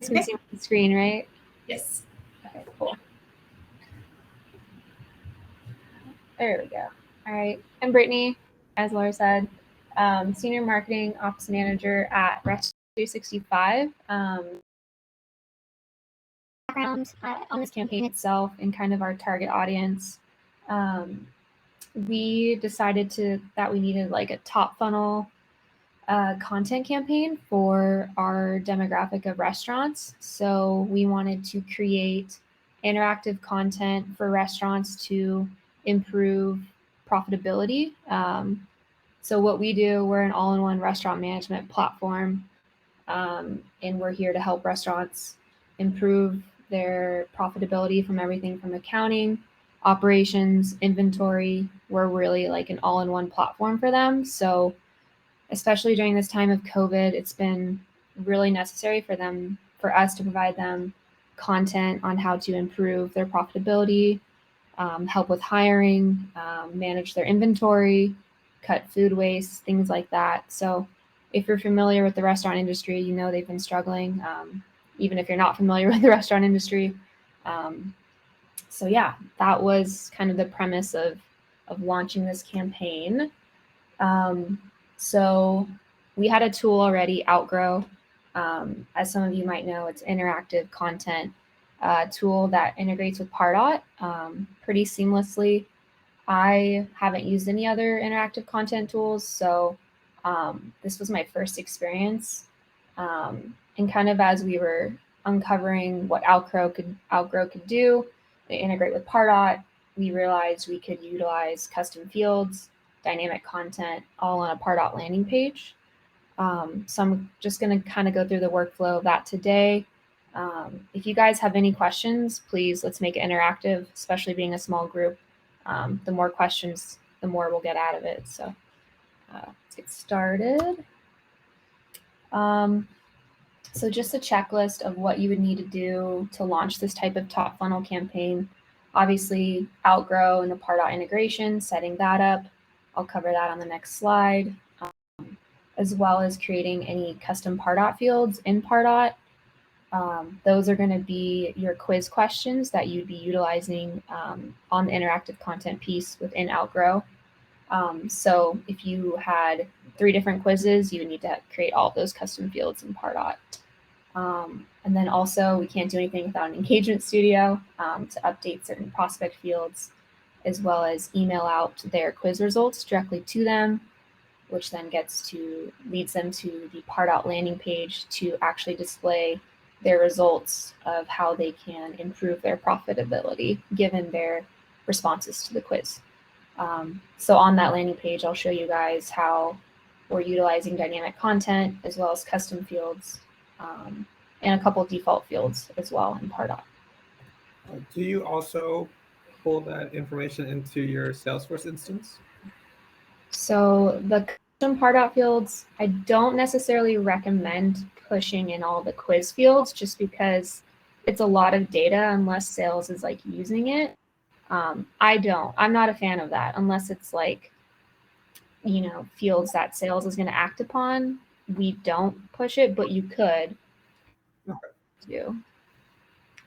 You can see the screen, right? Yes. Okay, cool. There we go. All right. I'm Brittany, as Laura said, Senior Marketing Ops Manager at Rest 365. Background on this campaign itself and kind of our target audience. We decided that we needed like a top funnel content campaign for our demographic of restaurants. So we wanted to create interactive content for restaurants to improve profitability. So what we do, we're an all-in-one restaurant management platform, and we're here to help restaurants improve their profitability from everything from accounting, operations, inventory. We're really like an all-in-one platform for them. So especially during this time of COVID, it's been really necessary for us to provide them content on how to improve their profitability, help with hiring, manage their inventory, cut food waste, things like that. So if you're familiar with the restaurant industry, you know they've been struggling, even if you're not familiar with the restaurant industry. So yeah, that was kind of the premise of launching this campaign. So we had a tool already, Outgrow. As some of you might know, it's interactive content tool that integrates with Pardot pretty seamlessly. I haven't used any other interactive content tools, so this was my first experience. And kind of as we were uncovering what Outgrow could do, they integrate with Pardot, we realized we could utilize custom fields, dynamic content, all on a Pardot landing page. So I'm just going to kind of go through the workflow of that today. If you guys have any questions, please let's make it interactive, especially being a small group. The more questions, the more we'll get out of it. So let's get started. So just a checklist of what you would need to do to launch this type of top funnel campaign. Obviously, Outgrow and the Pardot integration, setting that up. I'll cover that on the next slide, as well as creating any custom Pardot fields in Pardot. Those are going to be your quiz questions that you'd be utilizing on the interactive content piece within Outgrow. So if you had 3 different quizzes, you would need to create all of those custom fields in Pardot. And then also, we can't do anything without an engagement studio to update certain prospect fields, as well as email out their quiz results directly to them, which then leads them to the Pardot landing page to actually display their results of how they can improve their profitability given their responses to the quiz. So on that landing page, I'll show you guys how we're utilizing dynamic content as well as custom fields and a couple default fields as well in Pardot. Do you also pull that information into your Salesforce instance? So the custom Pardot fields, I don't necessarily recommend pushing in all the quiz fields just because it's a lot of data unless sales is like using it. I'm not a fan of that unless it's like, fields that sales is going to act upon. We don't push it, but you could. Okay. Do.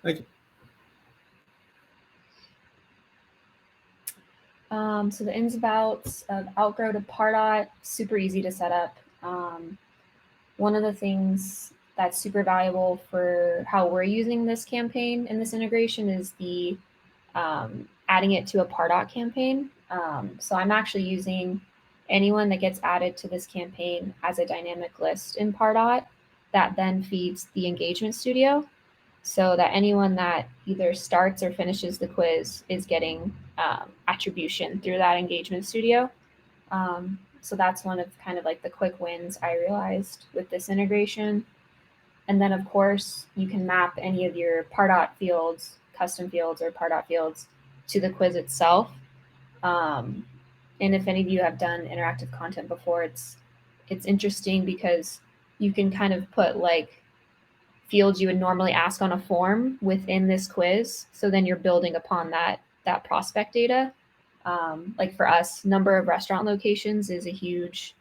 Thank you. So the ins and outs of Outgrow to Pardot, super easy to set up. One of the things that's super valuable for how we're using this campaign and this integration is the adding it to a Pardot campaign. So I'm actually using anyone that gets added to this campaign as a dynamic list in Pardot that then feeds the engagement studio, so that anyone that either starts or finishes the quiz is getting attribution through that engagement studio. So that's one of kind of like the quick wins I realized with this integration. And then of course you can map any of your Pardot fields, custom fields or Pardot fields to the quiz itself. And if any of you have done interactive content before, it's interesting because you can kind of put like fields you would normally ask on a form within this quiz. So then you're building upon that prospect data. Like for us, number of restaurant locations is a huge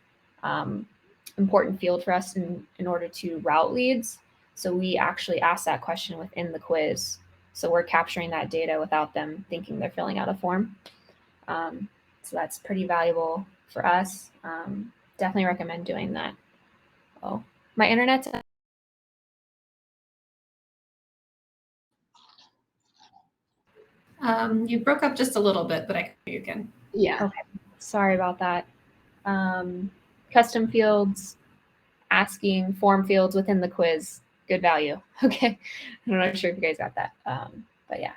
important field for us in order to route leads. So we actually ask that question within the quiz. So we're capturing that data without them thinking they're filling out a form. So that's pretty valuable for us. Definitely recommend doing that. Oh, my internet's. You broke up just a little bit, but I can hear you again. Yeah. Okay. Sorry about that. Custom fields, asking form fields within the quiz. Good value. Okay. I'm not sure if you guys got that. But yeah.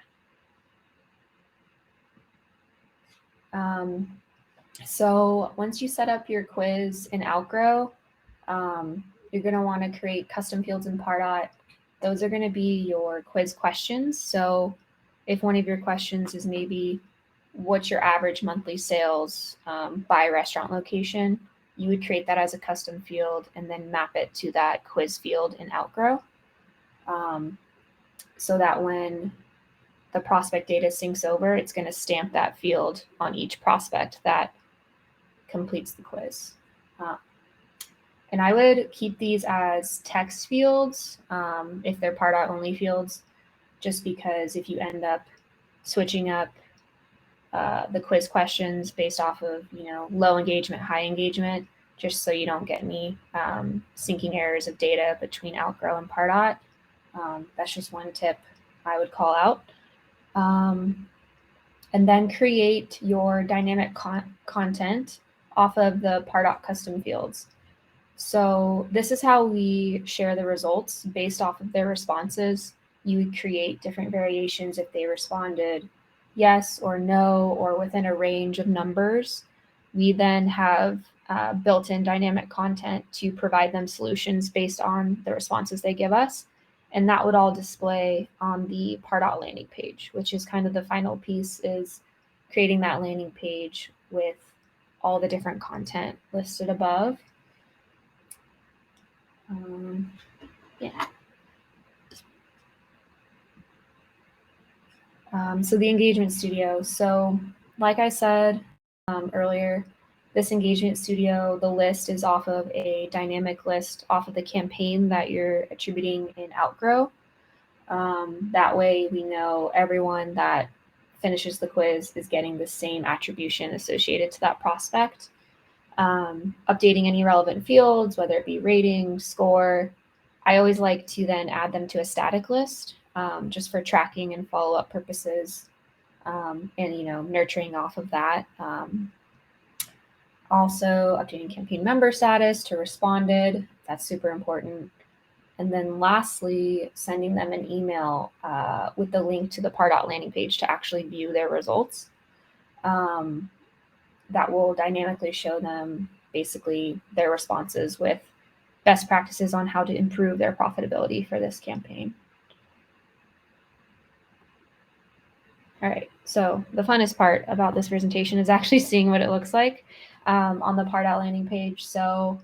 So once you set up your quiz in Outgrow, you're going to want to create custom fields in Pardot. Those are going to be your quiz questions. So if one of your questions is maybe what's your average monthly sales by restaurant location, you would create that as a custom field and then map it to that quiz field in Outgrow. So that when the prospect data syncs over, it's going to stamp that field on each prospect that completes the quiz. And I would keep these as text fields if they're Pardot only fields, just because if you end up switching up the quiz questions based off of, low engagement, high engagement, just so you don't get any syncing errors of data between Outgrow and Pardot. That's just one tip I would call out. And then create your dynamic content off of the Pardot custom fields. So this is how we share the results based off of their responses. You would create different variations if they responded yes or no, or within a range of numbers. We then have built-in dynamic content to provide them solutions based on the responses they give us. And that would all display on the Pardot landing page, which is kind of the final piece, is creating that landing page with all the different content listed above. Yeah. So the engagement studio. So like I said earlier, this engagement studio, the list is off of a dynamic list off of the campaign that you're attributing in Outgrow. That way we know everyone that finishes the quiz is getting the same attribution associated to that prospect. Updating any relevant fields, whether it be rating, score. I always like to then add them to a static list just for tracking and follow-up purposes and, nurturing off of that. Also updating campaign member status to responded. That's super important. And then lastly, sending them an email with the link to the Pardot landing page to actually view their results. That will dynamically show them basically their responses with best practices on how to improve their profitability for this campaign. All right, so the funnest part about this presentation is actually seeing what it looks like on the Pardot landing page. So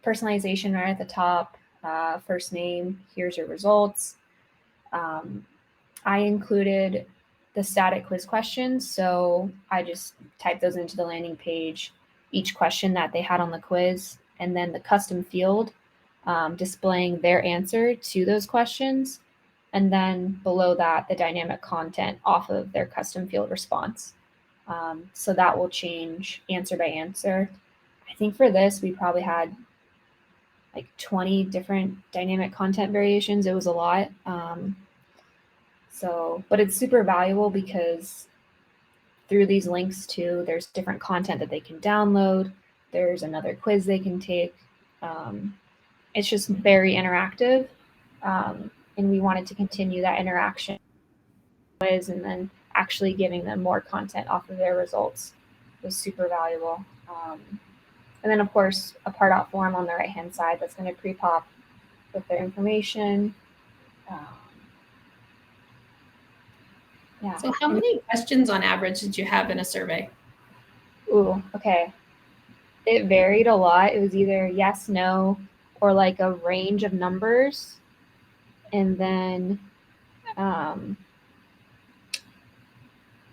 personalization right at the top, first name, here's your results. I included the static quiz questions, so I just typed those into the landing page, each question that they had on the quiz, and then the custom field displaying their answer to those questions. And then below that, the dynamic content off of their custom field response. So that will change answer by answer. I think for this, we probably had like 20 different dynamic content variations. It was a lot. But it's super valuable because through these links too, there's different content that they can download. There's another quiz they can take. It's just very interactive. And we wanted to continue that interaction quiz and then actually giving them more content off of their results was super valuable. And then of course, a Pardot form on the right-hand side that's going to pre-pop with their information. Yeah. So how many questions on average did you have in a survey? Ooh, okay. It varied a lot. It was either yes, no, or like a range of numbers. And then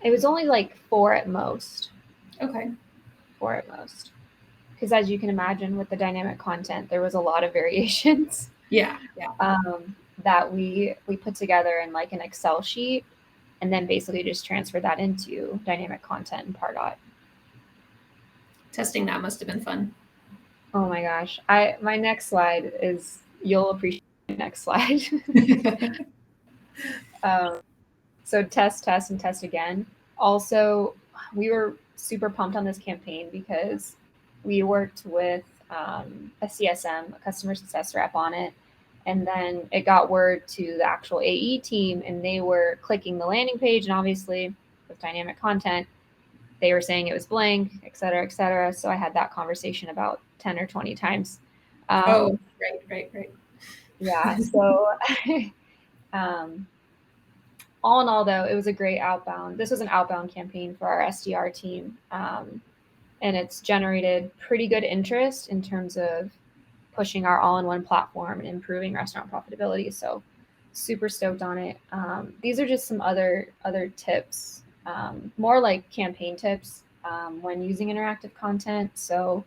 it was only like 4 at most. Okay. 4 at most. Because as you can imagine with the dynamic content, there was a lot of variations. Yeah. that we put together in like an Excel sheet, and then basically just transfer that into dynamic content in Pardot. Testing that must have been fun. Oh my gosh. My next slide is, you'll appreciate the next slide. So test, and test again. Also, we were super pumped on this campaign because we worked with a CSM, a customer success rep, on it. And then it got word to the actual AE team, and they were clicking the landing page. And obviously, with dynamic content, they were saying it was blank, et cetera, et cetera. So I had that conversation about 10 or 20 times. Right. Yeah. So all in all, though, it was a great outbound. This was an outbound campaign for our SDR team. And it's generated pretty good interest in terms of pushing our all-in-one platform and improving restaurant profitability. So super stoked on it. These are just some other tips, more like campaign tips when using interactive content. So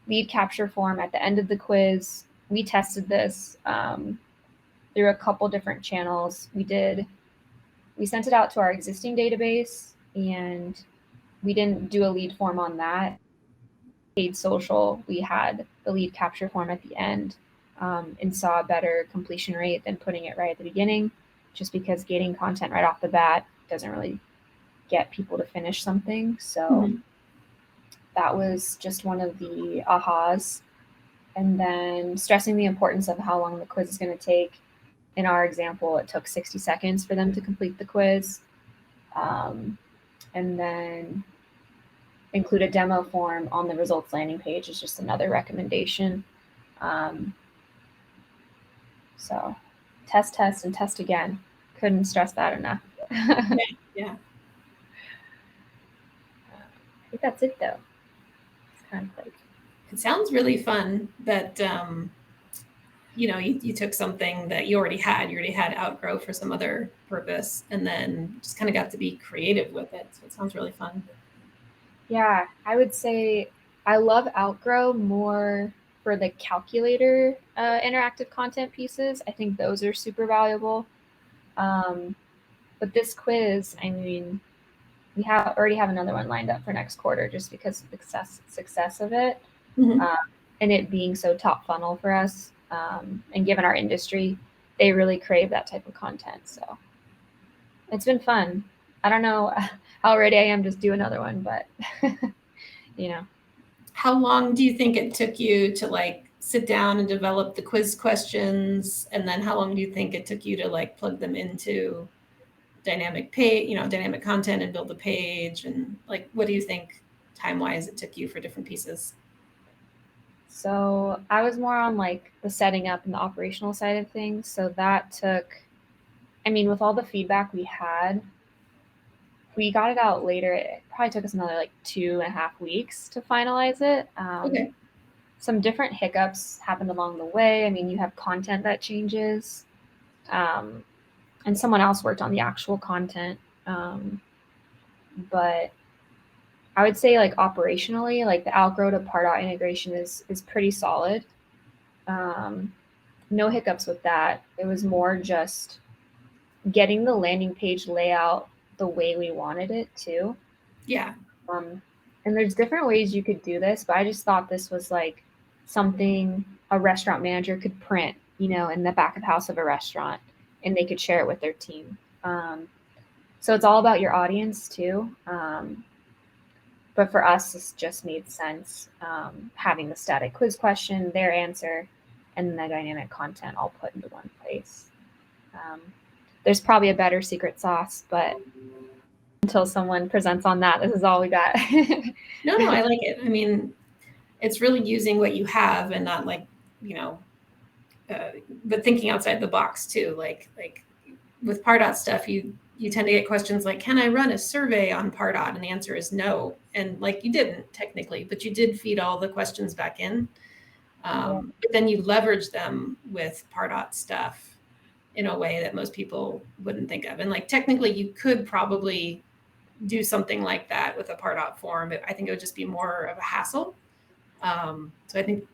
lead capture form at the end of the quiz. We tested this through a couple different channels. We sent it out to our existing database, and we didn't do a lead form on that. Paid social, we had the lead capture form at the end, and saw a better completion rate than putting it right at the beginning, just because gating content right off the bat doesn't really get people to finish something. So that was just one of the ahas. And then stressing the importance of how long the quiz is going to take. In our example, it took 60 seconds for them to complete the quiz. And then include a demo form on the results landing page is just another recommendation. So test, and test again. Couldn't stress that enough. Yeah. I think that's it, though. It's kind of like, it sounds really fun that you took something that you already had Outgrow for some other purpose, and then just kind of got to be creative with it. So it sounds really fun. Yeah, I would say I love Outgrow more for the calculator interactive content pieces. I think those are super valuable. But this quiz, I mean, we already have another one lined up for next quarter just because of the success of it, and it being so top funnel for us. And given our industry, they really crave that type of content. So it's been fun. I don't know how ready I am to do another one, but How long do you think it took you to like sit down and develop the quiz questions? And then how long do you think it took you to like plug them into dynamic content and build the page? And like, what do you think time-wise it took you for different pieces? So I was more on like the setting up and the operational side of things. So that took, with all the feedback we had, we got it out later. It probably took us another like 2.5 weeks to finalize it. Okay. Some different hiccups happened along the way. You have content that changes, and someone else worked on the actual content. But I would say like operationally, like the Outgrow to Pardot integration is pretty solid. No hiccups with that. It was more just getting the landing page layout the way we wanted it to. Yeah. And there's different ways you could do this, but I just thought this was like something a restaurant manager could print, in the back of house of a restaurant, and they could share it with their team. So it's all about your audience too. But for us, this just made sense, having the static quiz question, their answer, and the dynamic content all put into one place. There's probably a better secret sauce, but until someone presents on that, this is all we got. No, I like it. It's really using what you have and not like, but thinking outside the box too. Like with Pardot stuff, you tend to get questions like, can I run a survey on Pardot? And the answer is no. And like, you didn't technically, but you did feed all the questions back in. But then you leverage them with Pardot stuff in a way that most people wouldn't think of. And like, technically you could probably do something like that with a Pardot form, but I think it would just be more of a hassle. So I think,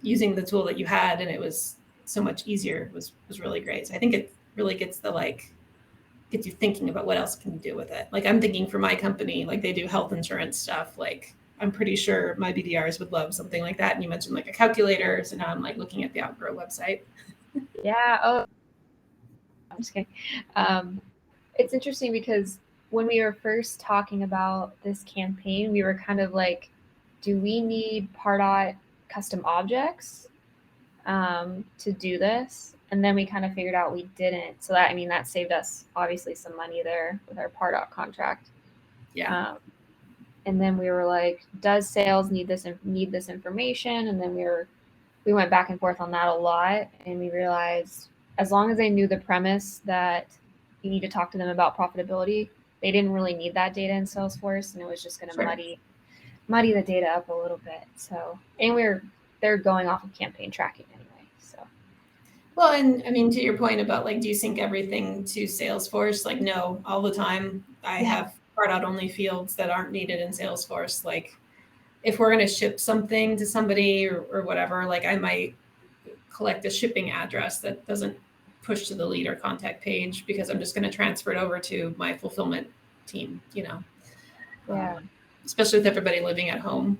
using the tool that you had and it was so much easier was really great. So I think it really gets you thinking about what else can you do with it. Like I'm thinking for my company, like they do health insurance stuff. Like I'm pretty sure my BDRs would love something like that. And you mentioned like a calculator. So now I'm like looking at the Outgrow website. Yeah. Oh, I'm just kidding. It's interesting because when we were first talking about this campaign, we were kind of like, do we need Pardot custom objects to do this? And then we kind of figured out we didn't. So that, I mean, that saved us obviously some money there with our Pardot contract. Yeah. And then we were like, does sales need this information? And then we went back and forth on that a lot, and we realized as long as they knew the premise that you need to talk to them about profitability, they didn't really need that data in Salesforce, and it was just going to muddy the data up a little bit. So, and they're going off of campaign tracking anyway. So, well, and I mean, to your point about like, do you sync everything to Salesforce? Like, no, all the time. I have Pardot only fields that aren't needed in Salesforce. Like, if we're going to ship something to somebody or whatever, like I might collect a shipping address that doesn't push to the lead or contact page because I'm just going to transfer it over to my fulfillment team, yeah. Especially with everybody living at home.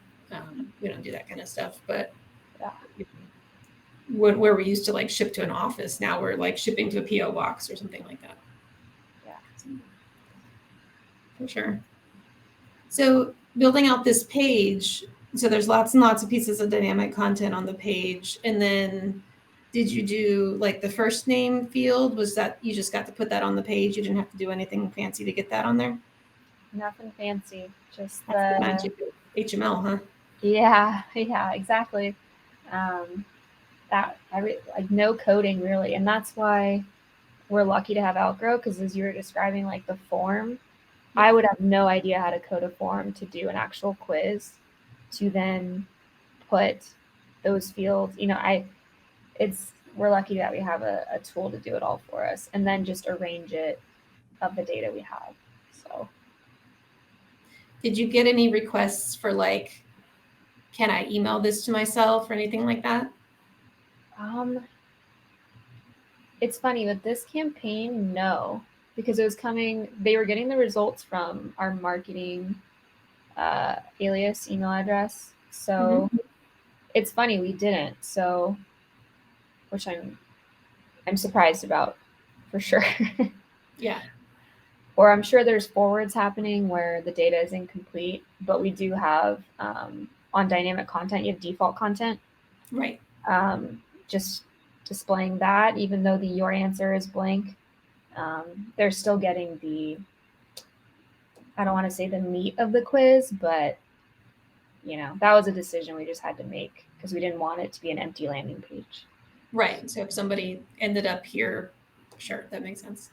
We don't do that kind of stuff, but where we used to like ship to an office, now we're like shipping to a PO box or something like that. Yeah. For sure. So building out this page, so there's lots and lots of pieces of dynamic content on the page. And then did you do like the first name field? Was that you just got to put that on the page? You didn't have to do anything fancy to get that on there? Nothing fancy, just That's the magic of HTML, huh? Yeah, exactly. Like no coding really, and that's why we're lucky to have Outgrow, because as you were describing like the form, I would have no idea how to code a form to do an actual quiz to then put those fields. We're lucky that we have a tool to do it all for us, and then just arrange it of the data we have. So did you get any requests for like, can I email this to myself or anything like that? It's funny with this campaign, no, because they were getting the results from our marketing alias email address. So it's funny we didn't. So, which I'm surprised about, for sure. Yeah. Or I'm sure there's forwards happening where the data is incomplete, but we do have on dynamic content, you have default content. Right. Just displaying that, even though your answer is blank, they're still getting I don't want to say the meat of the quiz, but that was a decision we just had to make because we didn't want it to be an empty landing page. Right. So if somebody ended up here, sure, that makes sense.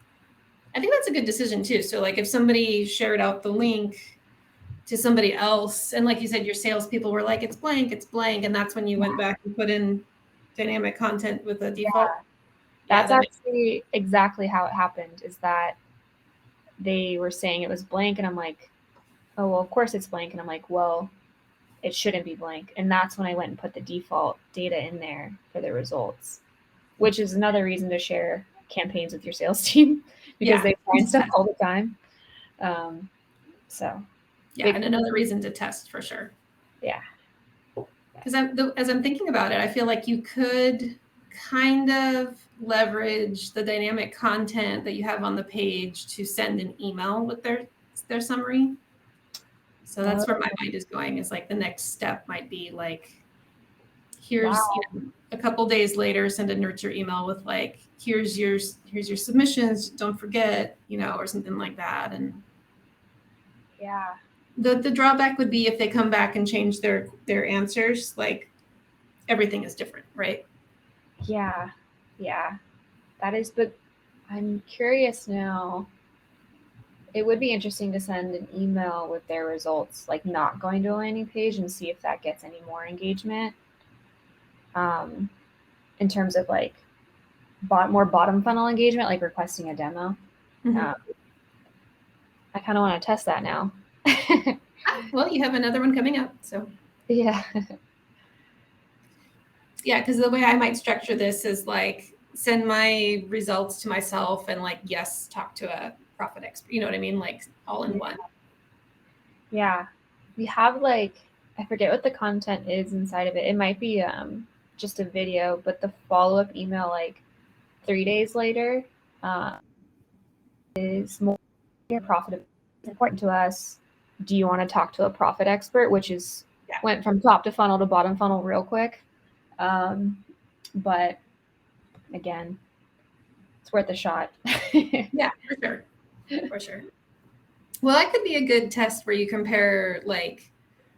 I think that's a good decision too. So like if somebody shared out the link to somebody else, and like you said, your salespeople were like, it's blank, and that's when you went back and put in dynamic content with the default. That's actually exactly how it happened, is that they were saying it was blank, and I'm like, oh, well, of course it's blank. And I'm like, well, it shouldn't be blank. And that's when I went and put the default data in there for the results, which is another reason to share campaigns with your sales team, because they find stuff all the time. And another reason to test for sure. Yeah. Because as I'm thinking about it, I feel like you could kind of leverage the dynamic content that you have on the page to send an email with their summary. So that's where my mind is going, is like the next step might be like, here's a couple days later, send a nurture email with like, here's your submissions, don't forget, or something like that. And the drawback would be if they come back and change their answers, like everything is different, right? Yeah. That is, but I'm curious now. It would be interesting to send an email with their results, like not going to a landing page, and see if that gets any more engagement. In terms of like more bottom funnel engagement, like requesting a demo. I kind of want to test that now. Well, you have another one coming up, so yeah. Yeah, because the way I might structure this is like send my results to myself and like, yes, talk to a profit expert. You know what I mean? Like all in one. Yeah. We have like, I forget what the content is inside of it. It might be just a video, but the follow-up email like 3 days later is more profitable. It's important to us. Do you want to talk to a profit expert? Which is went from top to funnel to bottom funnel real quick. But again, it's worth a shot. Yeah, for sure. For sure. Well, that could be a good test where you compare like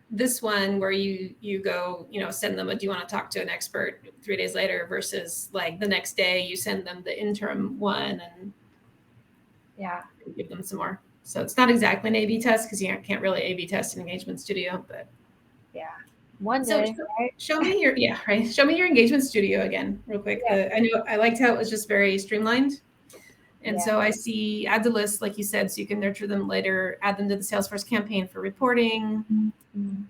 this one where you go, send them do you want to talk to an expert 3 days later versus like the next day you send them the interim one and give them some more. So it's not exactly an A/B test because you can't really A/B test an engagement studio, but one day. Show me your Show me your engagement studio again, real quick. I know I liked how it was just very streamlined. And so I see add to list, like you said, so you can nurture them later, add them to the Salesforce campaign for reporting,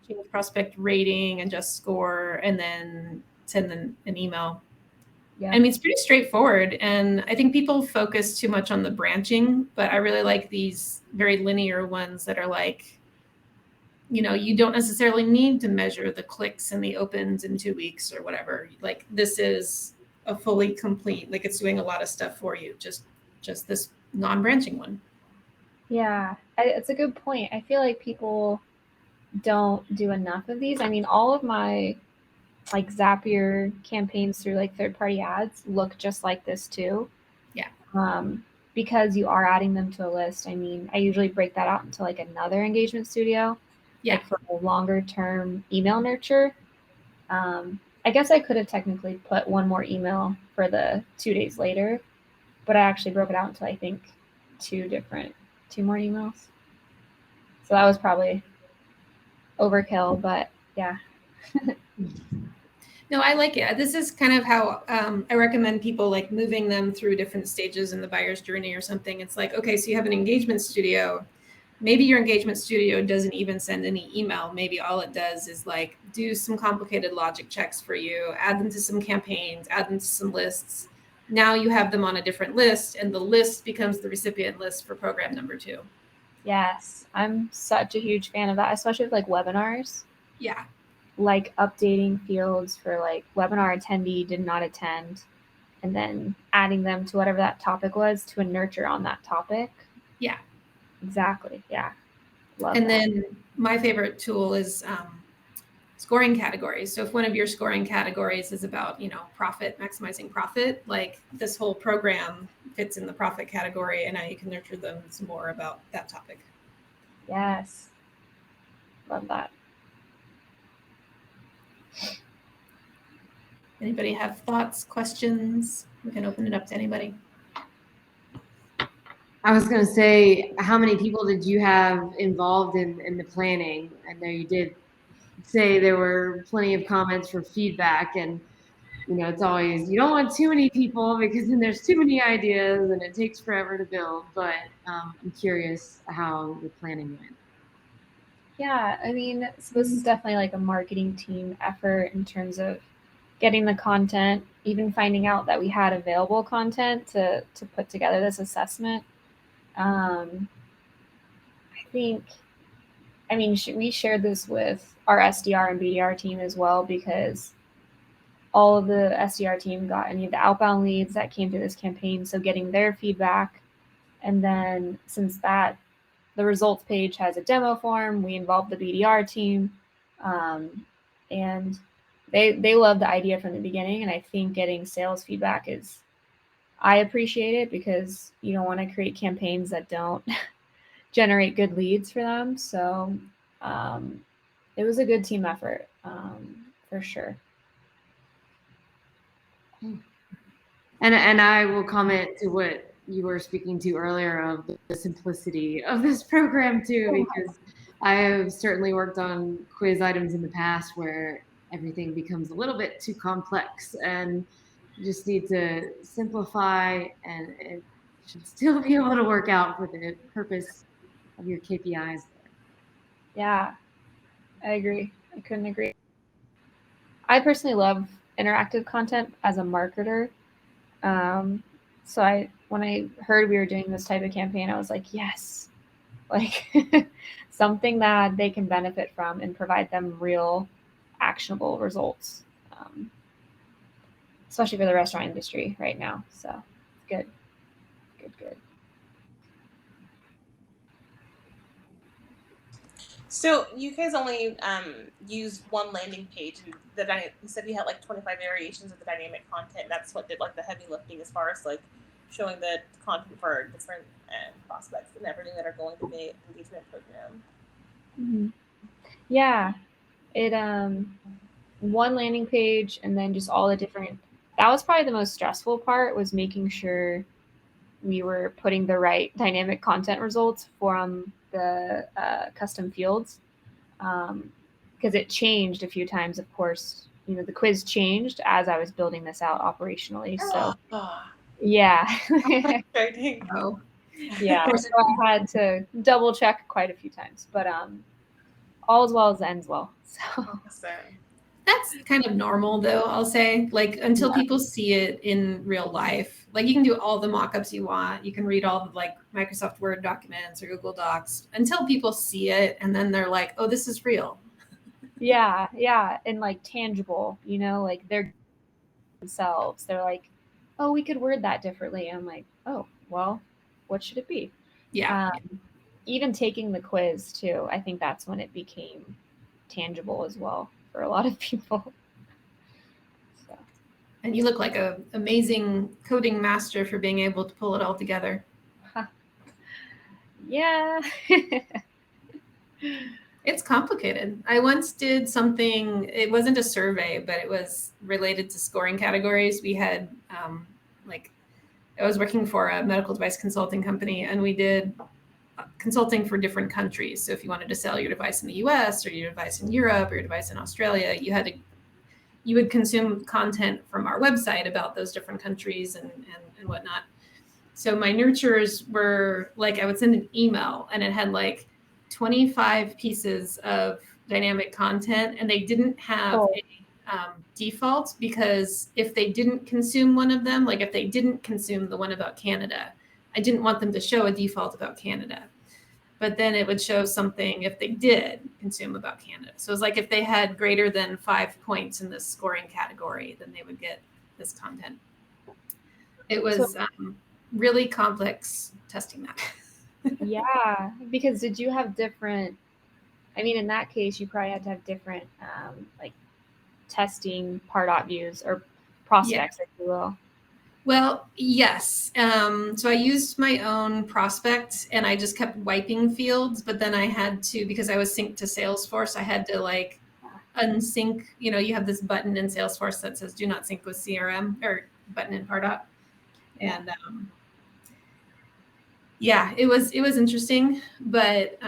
change prospect rating, adjust score, and then send them an email. Yeah. I mean, it's pretty straightforward. And I think people focus too much on the branching, but I really like these very linear ones that are like, you don't necessarily need to measure the clicks and the opens in 2 weeks or whatever. Like this is a fully complete, like it's doing a lot of stuff for you. Just this non-branching one. Yeah, it's a good point. I feel like people don't do enough of these. I mean, all of my like Zapier campaigns through like third-party ads look just like this too. Yeah. Because you are adding them to a list. I mean, I usually break that out into like another engagement studio. Yeah. Like for a longer term email nurture. I guess I could have technically put one more email for the 2 days later, but I actually broke it out into I think two more emails. So that was probably overkill, but yeah. No, I like it. This is kind of how I recommend people like moving them through different stages in the buyer's journey or something. It's like, okay, so you have an engagement studio. Maybe your engagement studio doesn't even send any email. Maybe all it does is like do some complicated logic checks for you, add them to some campaigns, add them to some lists. Now you have them on a different list and the list becomes the recipient list for program number 2. Yes, I'm such a huge fan of that, especially with like webinars. Yeah. Like updating fields for like webinar attendee did not attend, and then adding them to whatever that topic was to a nurture on that topic. Yeah. Exactly. Yeah. Love that. Then my favorite tool is scoring categories. So if one of your scoring categories is about, profit, maximizing profit, like this whole program fits in the profit category, and now you can nurture them some more about that topic. Yes. Love that. Anybody have thoughts, questions? We can open it up to anybody. I was going to say, how many people did you have involved in the planning? I know you did say there were plenty of comments for feedback, and it's always, you don't want too many people because then there's too many ideas and it takes forever to build. But I'm curious how the planning went. Yeah, I mean, so this is definitely like a marketing team effort in terms of getting the content, even finding out that we had available content to put together this assessment. I think, we shared this with our SDR and BDR team as well, because all of the SDR team got any of the outbound leads that came through this campaign. So getting their feedback. And then since the results page has a demo form, we involved the BDR team. And they love the idea from the beginning. And I think getting sales feedback I appreciate it, because you don't want to create campaigns that don't generate good leads for them. So it was a good team effort, for sure. And I will comment to what you were speaking to earlier of the simplicity of this program too, because I have certainly worked on quiz items in the past where everything becomes a little bit too complex, and you just need to simplify, and it should still be able to work out for the purpose of your KPIs there. Yeah, I agree. I couldn't agree. I personally love interactive content as a marketer. So when I heard we were doing this type of campaign, I was like, yes, like something that they can benefit from and provide them real actionable results, especially for the restaurant industry right now. So good. So you guys only used one landing page, and you said you had like 25 variations of the dynamic content. That's what did like the heavy lifting as far as like showing the content for different prospects and everything that are going to the engagement program. Mm-hmm. Yeah, it one landing page, and then just all the different. That was probably the most stressful part, was making sure we were putting the right dynamic content results from the custom fields, because it changed a few times. Of course, the quiz changed as I was building this out operationally. So yeah. Oh, Yeah, so I had to double check quite a few times, but all as well as ends well. So that's kind of normal, though, I'll say. Like, until people see it in real life, like you can do all the mock-ups you want. You can read all the like Microsoft Word documents or Google Docs until people see it, and then they're like, "Oh, this is real." Yeah, and like tangible, like they're themselves. They're like, "Oh, we could word that differently." And I'm like, "Oh, well, what should it be?" Yeah. Even taking the quiz too, I think that's when it became tangible as well for a lot of people. So. And you look like an amazing coding master for being able to pull it all together. Yeah. It's complicated. I once did something, it wasn't a survey, but it was related to scoring categories. We had I was working for a medical device consulting company, and we did consulting for different countries. So if you wanted to sell your device in the US or your device in Europe or your device in Australia, you would consume content from our website about those different countries and whatnot. So my nurturers were like, I would send an email and it had like 25 pieces of dynamic content, and they didn't have a default, because if they didn't consume one of them, like if they didn't consume the one about Canada, I didn't want them to show a default about Canada. But then it would show something if they did consume about Canada. So it was like if they had greater than 5 points in this scoring category, then they would get this content. It was really complex testing that. Yeah, because did you have different, in that case, you probably had to have different like testing Pardot views or prospects, if you will. Well, yes. So I used my own prospect and I just kept wiping fields, but then I had to, because I was synced to Salesforce, I had to like unsync, you have this button in Salesforce that says do not sync with CRM, or button in Pardot. And it was interesting, but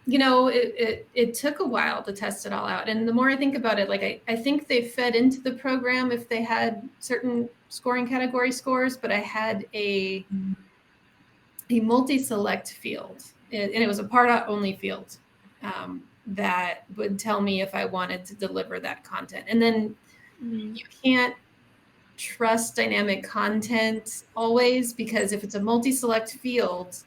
it took a while to test it all out. And the more I think about it, like I think they fed into the program if they had certain scoring category scores, but I had a multi-select field, and it was a Pardot only field that would tell me if I wanted to deliver that content. And then you can't trust dynamic content always, because if it's a multi-select field,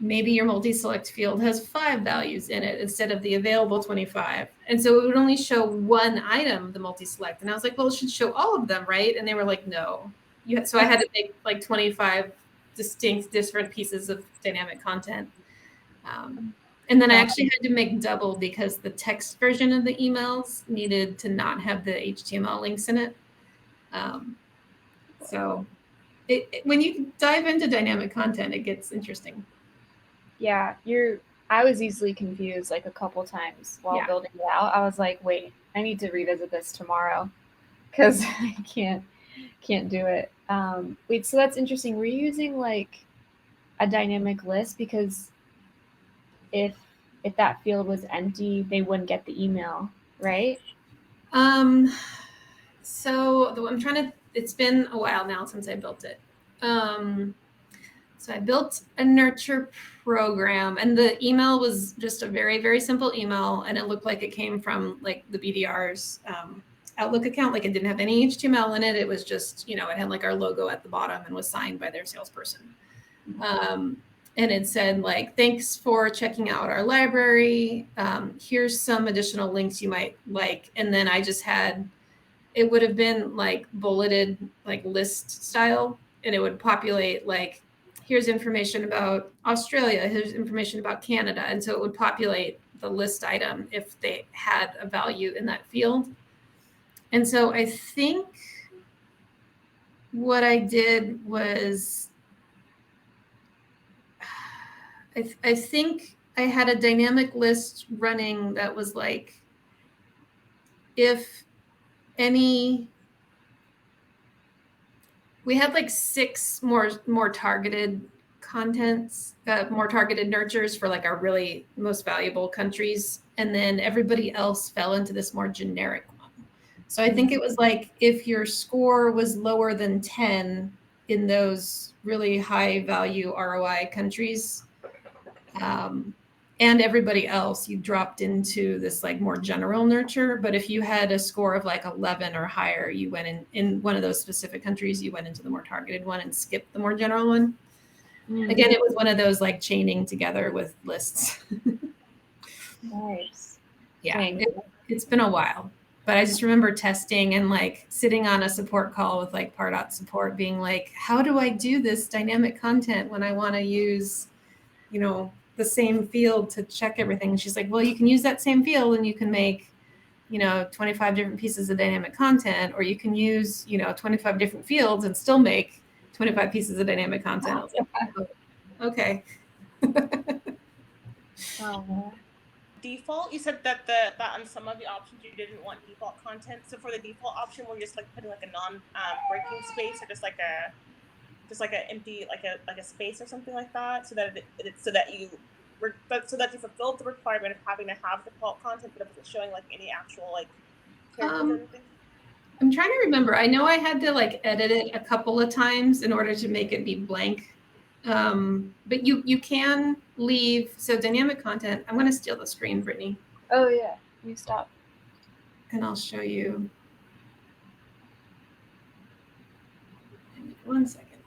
maybe your multi-select field has 5 values in it instead of the available 25. And so it would only show one item, the multi-select. And I was like, well, it should show all of them, right? And they were like, no. So I had to make like 25 distinct different pieces of dynamic content. And then I actually had to make double, because the text version of the emails needed to not have the HTML links in it. So when you dive into dynamic content, it gets interesting. Yeah, I was easily confused like a couple times while building it out. I was like, wait, I need to revisit this tomorrow because I can't do it. Wait, so that's interesting. Were you using like a dynamic list? Because if that field was empty, they wouldn't get the email, right? So it's been a while now since I built it. So I built a nurture program, and the email was just a very, very simple email, and it looked like it came from like the BDR's Outlook account. Like it didn't have any HTML in it. It was just, it had like our logo at the bottom and was signed by their salesperson. And it said like, thanks for checking out our library. Here's some additional links you might like. And then I just had, it would have been like bulleted, like list style. And it would populate like, here's information about Australia. Here's information about Canada. And so it would populate the list item if they had a value in that field. And so I think what I did was, I think I had a dynamic list running that was like, if any, we had like 6 more targeted contents, more targeted nurtures for like our really most valuable countries. And then everybody else fell into this more generic one. So I think it was like, if your score was lower than 10 in those really high value ROI countries, and everybody else, you dropped into this like more general nurture. But if you had a score of like 11 or higher, you went in one of those specific countries, you went into the more targeted one and skipped the more general one. Again, it was one of those like chaining together with lists. Nice. Yeah, it's been a while, but I just remember testing and like sitting on a support call with like Pardot support being like, how do I do this dynamic content when I want to use, the same field to check everything? And she's like, well, you can use that same field and you can make, 25 different pieces of dynamic content, or you can use, 25 different fields and still make 25 pieces of dynamic content. I was like, oh, okay. Default, you said that that on some of the options you didn't want default content. So for the default option, we're just like putting like a non-breaking space, or just like a empty like a space or something like that, so that so that you fulfilled the requirement of having to have default content, but it wasn't showing like any actual like characters or anything. I'm trying to remember. I know I had to like edit it a couple of times in order to make it be blank. But you can leave. So dynamic content, I'm going to steal the screen, Brittany. Oh yeah, you stop. And I'll show you. 1 second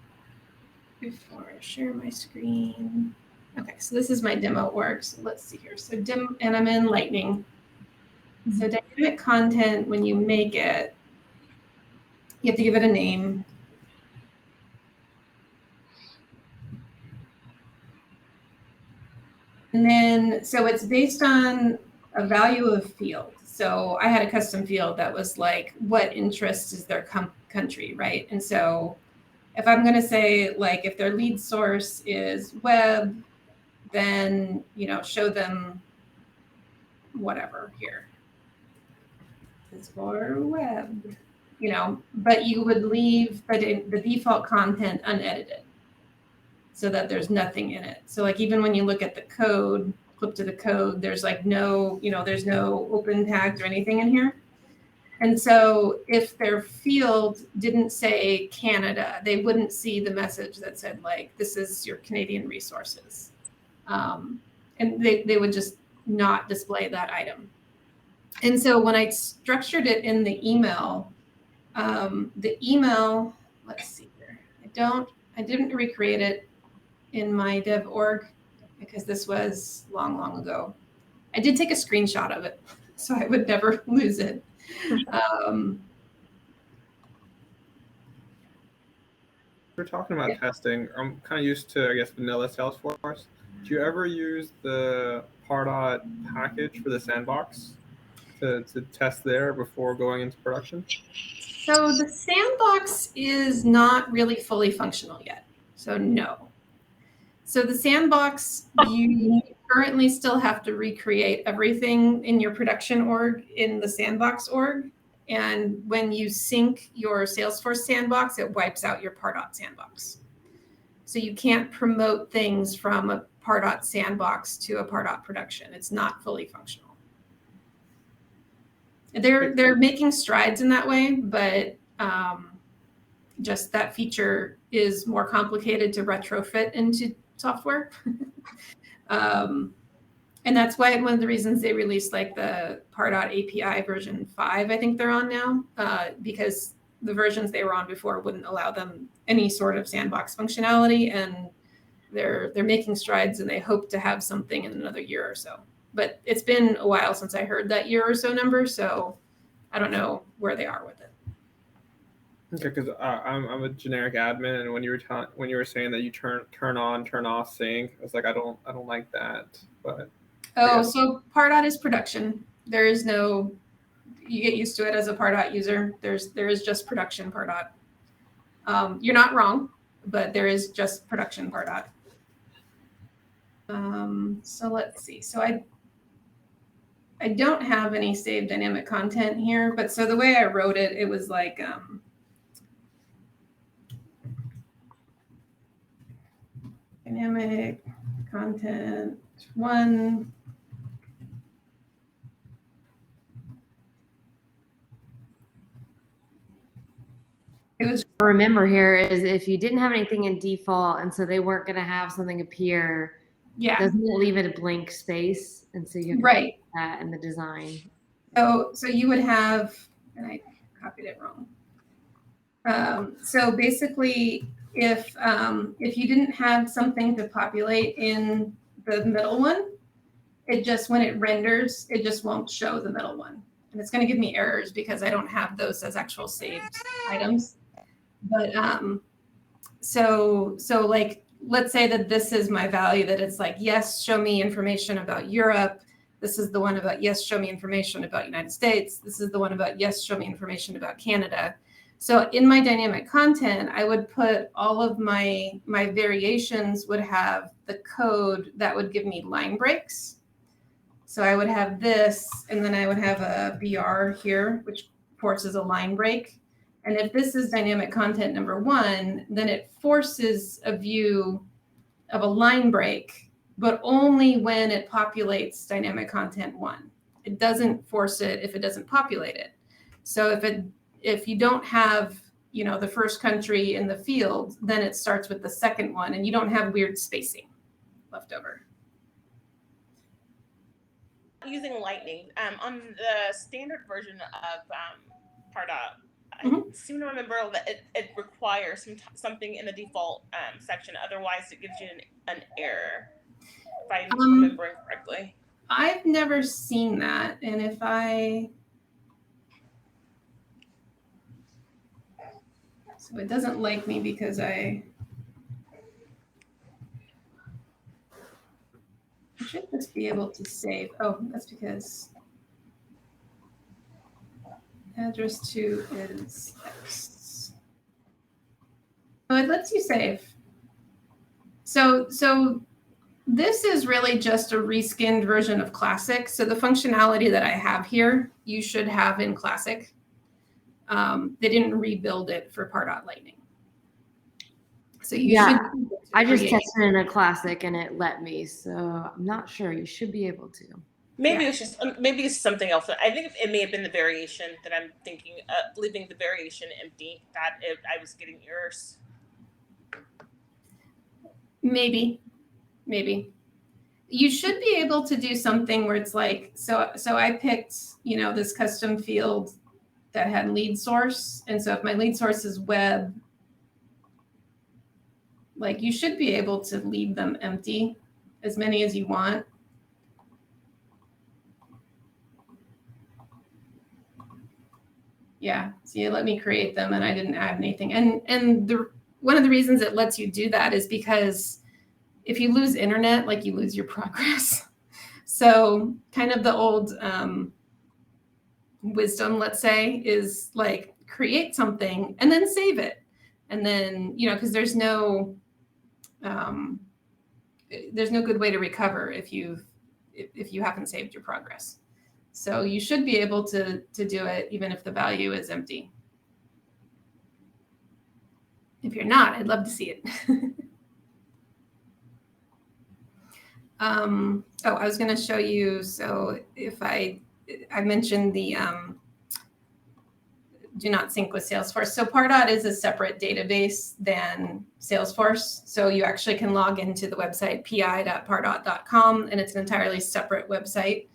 before I share my screen. Okay, so this is my demo org. So let's see here. So and I'm in Lightning. So dynamic content, when you make it, you have to give it a name. And then, so it's based on a value of field. So I had a custom field that was like, what interest is their country, right? And so if I'm going to say, like, if their lead source is web, then, show them whatever here. It's for web, but you would leave the default content unedited so that there's nothing in it. So like, even when you look at the code, flip to the code, there's like no, there's no open tags or anything in here. And so if their field didn't say Canada, they wouldn't see the message that said like, this is your Canadian resources. And they would just not display that item. And so when I structured it in the email, let's see here. I didn't recreate it in my dev org because this was long ago. I did take a screenshot of it, so I would never lose it. We're talking about testing. I'm kind of used to, I guess, vanilla Salesforce. Do you ever use the Pardot package for the sandbox to test there before going into production? So the sandbox is not really fully functional yet. So no. So the sandbox, you currently still have to recreate everything in your production org in the sandbox org. And when you sync your Salesforce sandbox, it wipes out your Pardot sandbox. So you can't promote things from a Pardot sandbox to a Pardot production. It's not fully functional. They're making strides in that way, but just that feature is more complicated to retrofit into software. And that's why one of the reasons they released like the Pardot API version 5, I think they're on now, because the versions they were on before wouldn't allow them any sort of sandbox functionality, and they're making strides, and they hope to have something in another year or so. But it's been a while since I heard that year or so number, so I don't know where they are with it. Okay, because I'm a generic admin, and when you were saying that you turn on, turn off sync, I was like, I don't like that. But oh, so Pardot is production. There is no, you get used to it as a Pardot user. There is just production Pardot. You're not wrong, but there is just production Pardot. So let's see. So I don't have any saved dynamic content here, but so the way I wrote it, it was like dynamic content 1. It was Remember here is if you didn't have anything in default, and so they weren't going to have something appear, doesn't it leave it a blank space? And so you have to right put that in the design. So you would have, and I copied it wrong. So basically, if you didn't have something to populate in the middle one, it just, when it renders, it just won't show the middle one, and it's going to give me errors because I don't have those as actual saved items. But so like, let's say that this is my value, that it's like, yes, show me information about Europe. This is the one about, yes, show me information about United States. This is the one about, yes, show me information about Canada. So in my dynamic content, I would put all of my variations would have the code that would give me line breaks. So I would have this, and then I would have a BR here, which forces a line break. And if this is dynamic content number 1, then it forces a view of a line break, but only when it populates dynamic content 1. It doesn't force it if it doesn't populate it. So if you don't have, the first country in the field, then it starts with the second one, and you don't have weird spacing left over. Using Lightning on the standard version of Pardot, I seem to remember that it requires something in the default section. Otherwise, it gives you an error, if I'm remembering correctly. I've never seen that. And if so it doesn't like me because I should just be able to save. Oh, that's because address 2 is X. Oh, it lets you save. So this is really just a reskinned version of Classic. So the functionality that I have here, you should have in Classic. They didn't rebuild it for Pardot Lightning. So you should. I just tested in a Classic and it let me. So I'm not sure. You should be able to. Maybe it's just maybe it's something else. I think it may have been the variation that I'm thinking, leaving the variation empty, that I was getting errors. Maybe. You should be able to do something where it's like, so I picked, this custom field that had lead source. And so if my lead source is web, like, you should be able to leave them empty, as many as you want. Yeah, so you let me create them and I didn't add anything. And one of the reasons it lets you do that is because if you lose internet, like, you lose your progress. So kind of the old wisdom, let's say, is like, create something and then save it. And then, because there's no good way to recover if you haven't saved your progress. So you should be able to do it even if the value is empty. If you're not, I'd love to see it. I was going to show you. So if I mentioned the do not sync with Salesforce. So Pardot is a separate database than Salesforce. So you actually can log into the website pi.pardot.com, and it's an entirely separate website.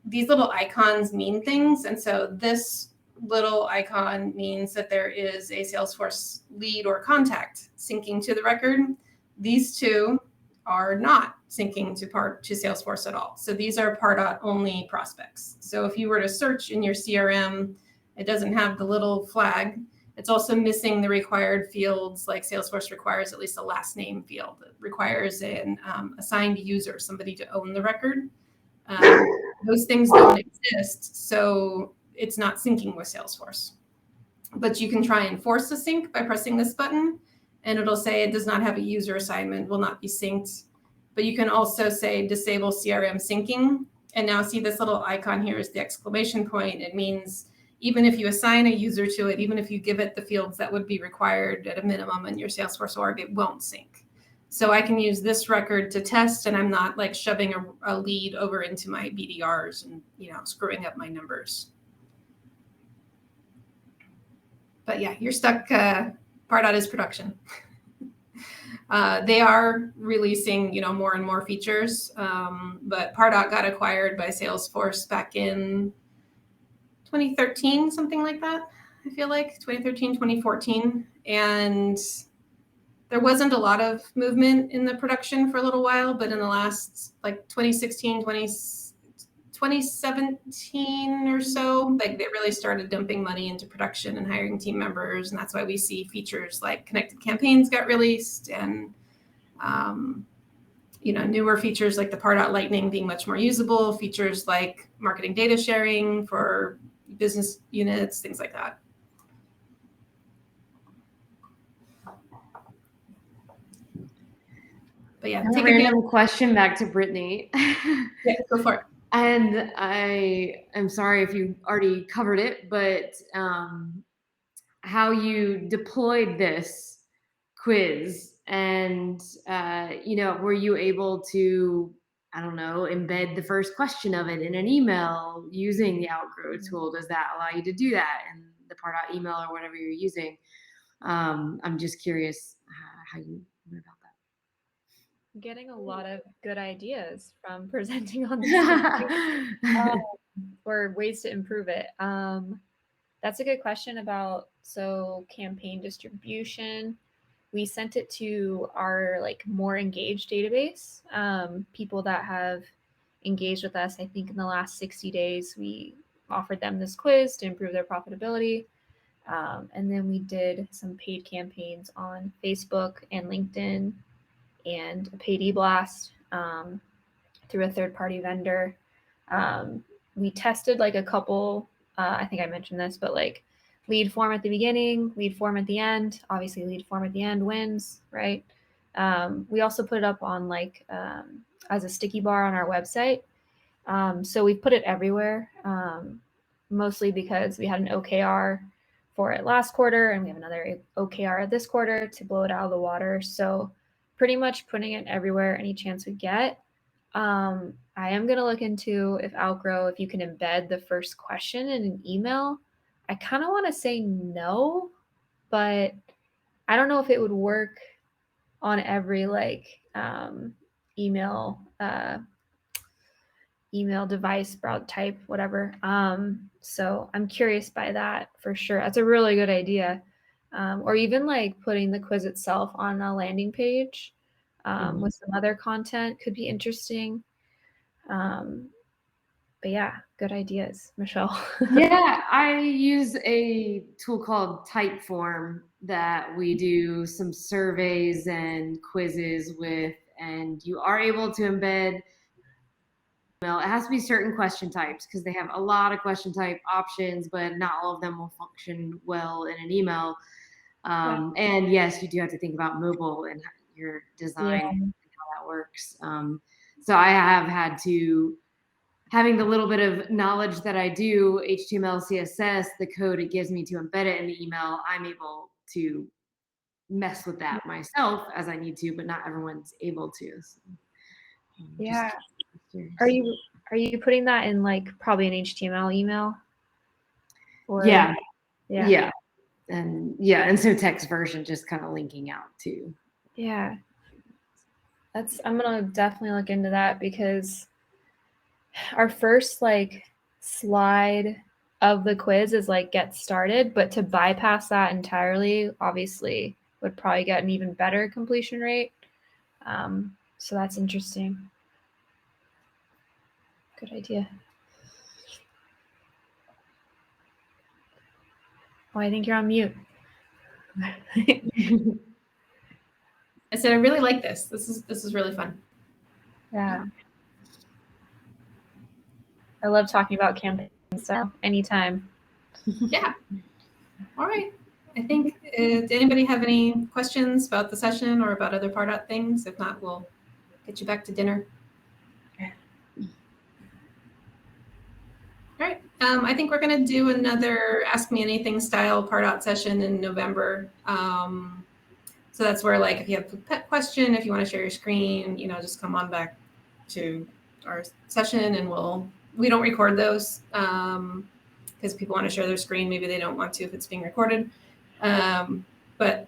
These little icons mean things. And so this little icon means that there is a Salesforce lead or contact syncing to the record. These two are not syncing to Salesforce at all. So these are Pardot only prospects. So if you were to search in your CRM, it doesn't have the little flag. It's also missing the required fields, like Salesforce requires at least a last name field. It requires an assigned user, somebody to own the record. Those things don't exist, so it's not syncing with Salesforce. But you can try and force a sync by pressing this button, and it'll say it does not have a user assignment, will not be synced. But you can also say disable CRM syncing. And now see this little icon here is the exclamation point. It means even if you assign a user to it, even if you give it the fields that would be required at a minimum in your Salesforce org, it won't sync. So I can use this record to test, and I'm not like shoving a lead over into my BDRs and, you know, screwing up my numbers. But yeah, you're stuck. Pardot is production. They are releasing, you know, more and more features, but Pardot got acquired by Salesforce back in 2013, something like that. I feel like 2013, 2014. And there wasn't a lot of movement in the production for a little while, but in the last like 2016, 2017 or so, like they really started dumping money into production and hiring team members. And that's why we see features like connected campaigns got released, and you know, newer features like the Pardot Lightning being much more usable, features like marketing data sharing for business units, things like that. But yeah, take a random question back to Brittany. Yeah, go for it. And I am sorry if you already covered it, but how you deployed this quiz, and you know, were you able to, I don't know, embed the first question of it in an email using the Outgrow tool? Does that allow you to do that in the Pardot email or whatever you're using? I'm just curious how you went about that. Getting a lot of good ideas from presenting on this or ways to improve it. That's a good question about, so campaign distribution. We sent it to our like more engaged database, people that have engaged with us. I think in the last 60 days, we offered them this quiz to improve their profitability. And then we did some paid campaigns on Facebook and LinkedIn, and a paid e-blast through a third-party vendor. We tested like a couple, I think I mentioned this, but like lead form at the beginning, lead form at the end. Obviously, lead form at the end wins, right? We also put it up on like as a sticky bar on our website. So we put it everywhere, mostly because we had an OKR for it last quarter, and we have another OKR this quarter to blow it out of the water. So pretty much putting it everywhere any chance we get. I am going to look into if Outgrow, if you can embed the first question in an email. I kind of want to say no, but I don't know if it would work on every like email device, broad type, whatever. So I'm curious by that for sure. That's a really good idea. Or even like putting the quiz itself on a landing page with some other content could be interesting. But yeah, good ideas, Michelle. Yeah, I use a tool called Typeform that we do some surveys and quizzes with, and you are able to embed. Well, it has to be certain question types because they have a lot of question type options, but not all of them will function well in an email. And yes, you do have to think about mobile and your design and how that works. So I have had to, having the little bit of knowledge that I do, HTML, CSS, the code it gives me to embed it in the email, I'm able to mess with that myself as I need to, but not everyone's able to. So, yeah. Are you putting that in like probably an HTML email? Or... Yeah. Yeah. And so text version just kind of linking out too. Yeah. I'm gonna definitely look into that, because our first like slide of the quiz is like get started, but to bypass that entirely obviously would probably get an even better completion rate. So that's interesting. Good idea. Oh, I think you're on mute. I said I really like this. This is really fun. Yeah. I love talking about campaigns, so anytime. Yeah. All right. I think, did anybody have any questions about the session or about other Pardot things? If not, we'll get you back to dinner. All right. I think we're going to do another Ask Me Anything style Pardot session in November. So that's where, like, if you have a pet question, if you want to share your screen, just come on back to our session, and we don't record those because people want to share their screen. Maybe they don't want to if it's being recorded. But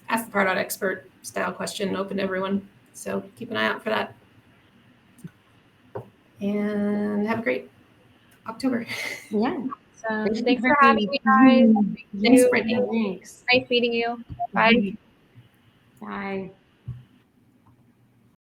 Ask the Pardot expert style question, open to everyone. So keep an eye out for that. And have a great October. Yeah. So thanks for having me, guys. Thanks, Brittany. Thanks. Nice meeting you. Bye. Bye.